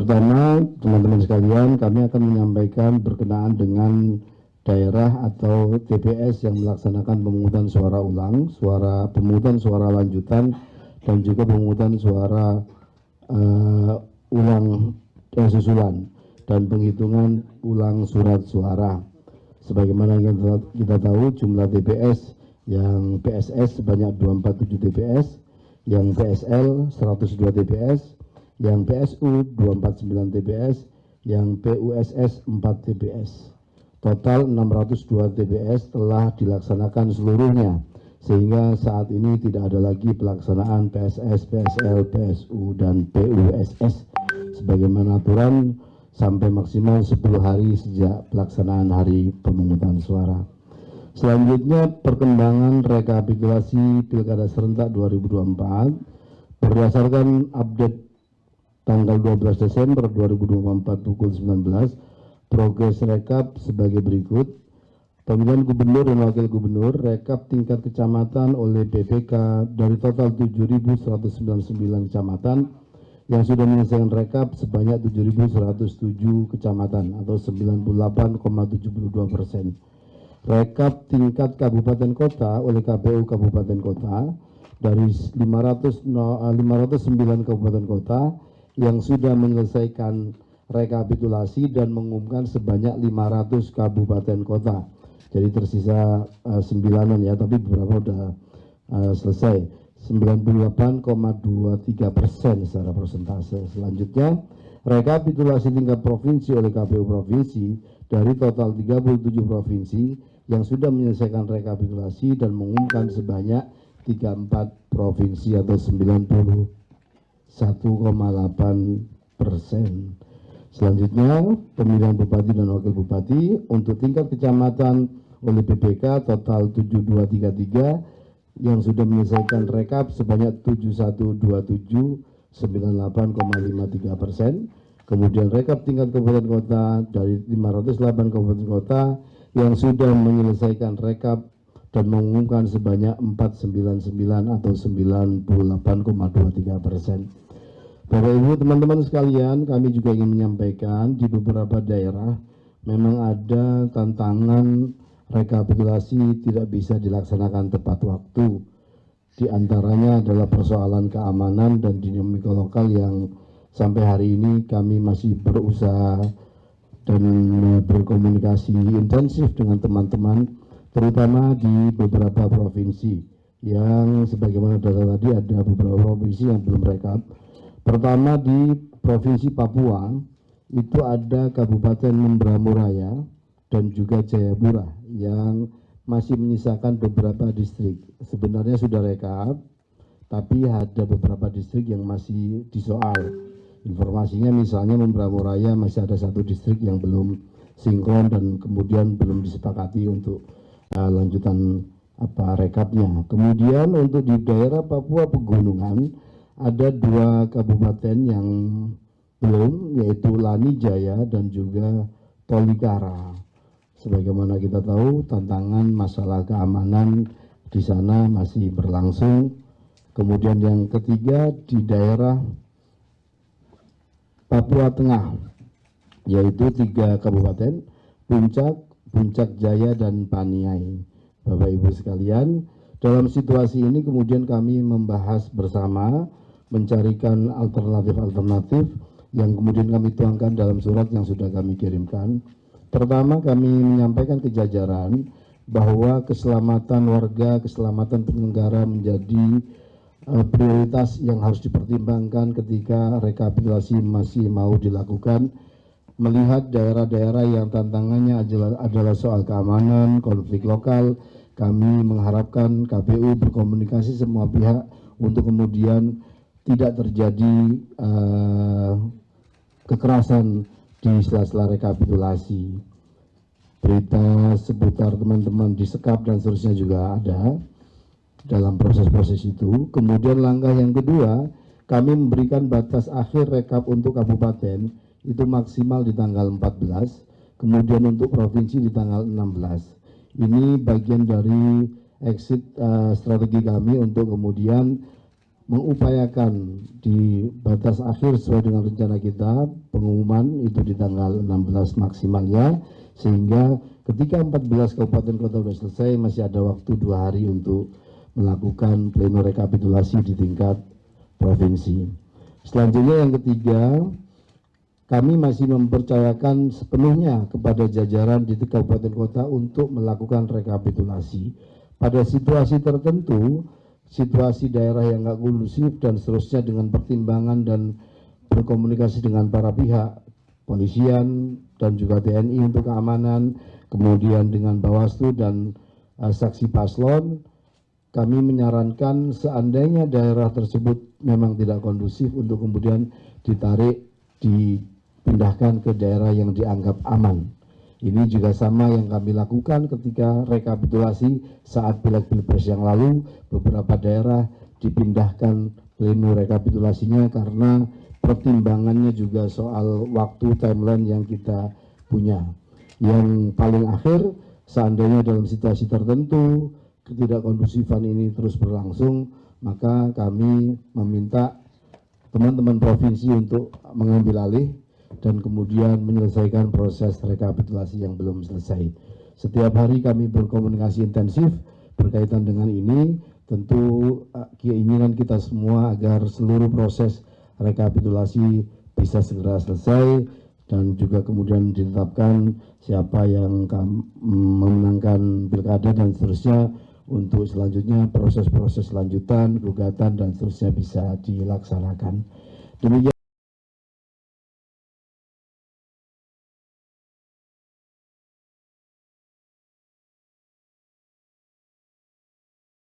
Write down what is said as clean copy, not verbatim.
pertama, teman-teman sekalian, kami akan menyampaikan berkenaan dengan daerah atau TPS yang melaksanakan pemungutan suara ulang, pemungutan suara lanjutan, dan juga pemungutan suara ulang susulan dan penghitungan ulang surat suara. Sebagaimana yang kita tahu, jumlah TPS yang PSS sebanyak 247 TPS, yang PSL 102 TPS, yang PSU 249 TPS, yang PUSS 4 TPS. Total 602 TPS telah dilaksanakan seluruhnya, sehingga saat ini tidak ada lagi pelaksanaan PSS, PSL, PSU, dan PUSS sebagaimana aturan sampai maksimal 10 hari sejak pelaksanaan hari pemungutan suara. Selanjutnya, perkembangan rekapitulasi Pilkada Serentak 2024 berdasarkan update tanggal 12 Desember 2024 pukul 19, progres rekap sebagai berikut. Pemilihan gubernur dan wakil gubernur, rekap tingkat kecamatan oleh BPK dari total 7.199 kecamatan yang sudah menyelesaikan rekap sebanyak 7.107 kecamatan atau 98,72%. Rekap tingkat kabupaten kota oleh KPU kabupaten kota dari 509 kabupaten kota yang sudah menyelesaikan rekapitulasi dan mengumumkan sebanyak 500 kabupaten kota. Jadi tersisa 9 ya, tapi beberapa sudah selesai. 98,23% secara persentase. Selanjutnya, rekapitulasi tingkat provinsi oleh KPU provinsi dari total 37 provinsi yang sudah menyelesaikan rekapitulasi dan mengumumkan sebanyak 34 provinsi atau 91,8%. Selanjutnya, pemilihan bupati dan wakil bupati untuk tingkat kecamatan oleh BPK total 7233 yang sudah menyelesaikan rekap sebanyak 7127, 98,53%. Kemudian rekap tingkat kabupaten kota dari 508 kabupaten kota yang sudah menyelesaikan rekap dan mengumumkan sebanyak 499 atau 98,23%. Bapak Ibu teman-teman sekalian, kami juga ingin menyampaikan di beberapa daerah memang ada tantangan rekapitulasi tidak bisa dilaksanakan tepat waktu. Di antaranya adalah persoalan keamanan dan dinamika lokal yang sampai hari ini kami masih berusaha dan berkomunikasi intensif dengan teman-teman, terutama di beberapa provinsi yang sebagaimana data tadi ada beberapa provinsi yang belum rekap. Pertama di Provinsi Papua itu ada Kabupaten Membramo Raya dan juga Jayapura yang masih menyisakan beberapa distrik. Sebenarnya sudah rekap, tapi ada beberapa distrik yang masih disoal. Informasinya misalnya Membramo Raya masih ada satu distrik yang belum sinkron dan kemudian belum disepakati untuk lanjutan rekapnya. Kemudian untuk di daerah Papua Pegunungan ada 2 kabupaten yang belum, yaitu Lani Jaya dan juga Tolikara. Sebagaimana kita tahu, tantangan masalah keamanan di sana masih berlangsung. Kemudian yang ketiga di daerah Papua Tengah, yaitu 3 kabupaten, Puncak, Puncak Jaya, dan Paniai. Bapak Ibu sekalian, dalam situasi ini kemudian kami membahas bersama, mencarikan alternatif-alternatif yang kemudian kami tuangkan dalam surat yang sudah kami kirimkan. Pertama, kami menyampaikan ke jajaran bahwa keselamatan warga, keselamatan penyelenggara menjadi prioritas yang harus dipertimbangkan ketika rekapitulasi masih mau dilakukan, melihat daerah-daerah yang tantangannya adalah soal keamanan, konflik lokal. Kami mengharapkan KPU berkomunikasi semua pihak untuk kemudian tidak terjadi kekerasan di sela-sela rekapitulasi. Berita seputar teman-teman disekap dan seterusnya juga ada dalam proses-proses itu. Kemudian langkah yang kedua, kami memberikan batas akhir rekap untuk kabupaten itu maksimal di tanggal 14, kemudian untuk provinsi di tanggal 16. Ini bagian dari exit strategi kami untuk kemudian mengupayakan di batas akhir sesuai dengan rencana kita, pengumuman itu di tanggal 16 maksimalnya, sehingga ketika 14 kabupaten kota sudah selesai, masih ada waktu 2 hari untuk melakukan pleno rekapitulasi di tingkat provinsi. Selanjutnya yang ketiga, kami masih mempercayakan sepenuhnya kepada jajaran di kabupaten kota untuk melakukan rekapitulasi. Pada situasi tertentu, situasi daerah yang nggak kondusif dan seterusnya, dengan pertimbangan dan berkomunikasi dengan para pihak, polisian dan juga TNI untuk keamanan, kemudian dengan Bawaslu dan saksi paslon, kami menyarankan seandainya daerah tersebut memang tidak kondusif untuk kemudian ditarik, dipindahkan ke daerah yang dianggap aman. Ini juga sama yang kami lakukan ketika rekapitulasi saat pileg pilpres yang lalu. Beberapa daerah dipindahkan pleno rekapitulasinya karena pertimbangannya juga soal waktu timeline yang kita punya. Yang paling akhir, seandainya dalam situasi tertentu ketidakkondusifan ini terus berlangsung, maka kami meminta teman-teman provinsi untuk mengambil alih dan kemudian menyelesaikan proses rekapitulasi yang belum selesai. Setiap hari kami berkomunikasi intensif berkaitan dengan ini. Tentu keinginan kita semua agar seluruh proses rekapitulasi bisa segera selesai dan juga kemudian ditetapkan siapa yang memenangkan pilkada dan seterusnya, untuk selanjutnya proses-proses lanjutan, gugatan dan seterusnya bisa dilaksanakan. Demikian.